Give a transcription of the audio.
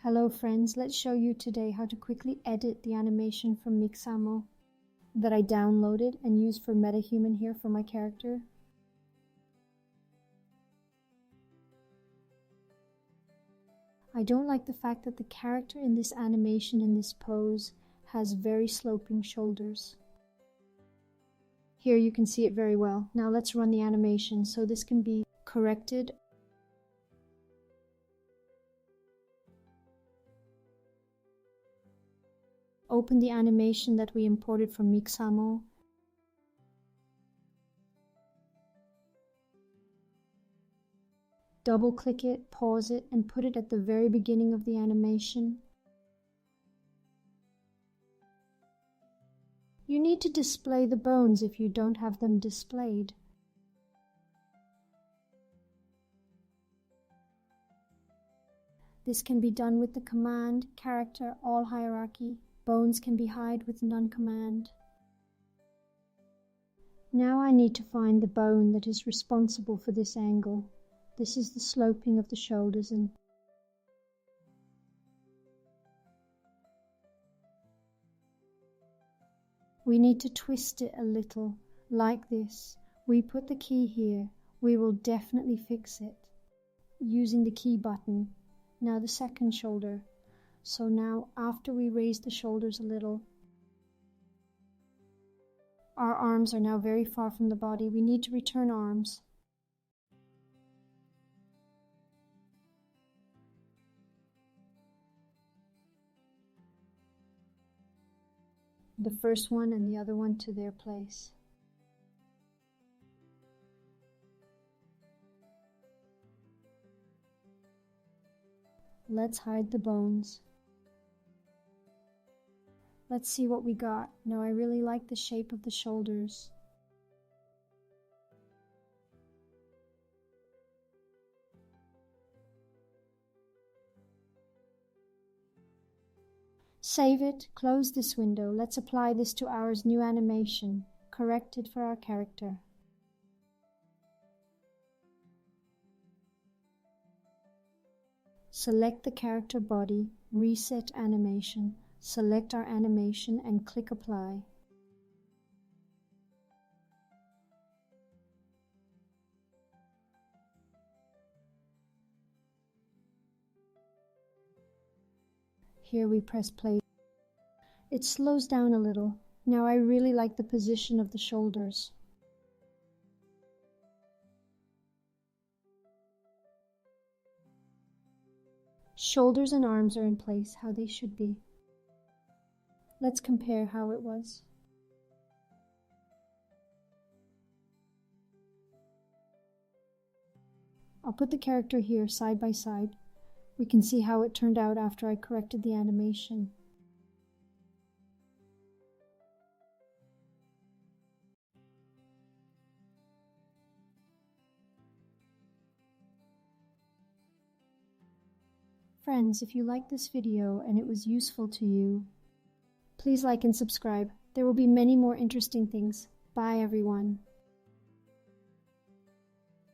Hello friends, let's show you today how to quickly edit the animation from Mixamo that I downloaded and used for Metahuman here for my character. I don't like the fact that the character in this animation, in this pose, has very sloping shoulders. Here you can see it very well. Now let's run the animation so this can be corrected. Open the animation that we imported from Mixamo. Double-click it, pause it, and put it at the very beginning of the animation. You need to display the bones if you don't have them displayed. This can be done with the command, character, all hierarchy. Bones can be hide with none command. Now I need to find the bone that is responsible for this angle. This is the sloping of the shoulders and we need to twist it a little, like this. We put the key here. We will definitely fix it using the key button. Now the second shoulder. So now after we raise the shoulders a little, our arms are now very far from the body. We need to return arms. The first one and the other one to their place. Let's hide the bones. Let's see what we got. Now I really like the shape of the shoulders. Save it, close this window. Let's apply this to our new animation, corrected for our character. Select the character body, reset animation, select our animation and click apply. Here we press play. It slows down a little. Now I really like the position of the shoulders. Shoulders and arms are in place how they should be. Let's compare how it was. I'll put the character here side by side. We can see how it turned out after I corrected the animation. Friends, if you liked this video and it was useful to you, please like and subscribe. There will be many more interesting things. Bye everyone.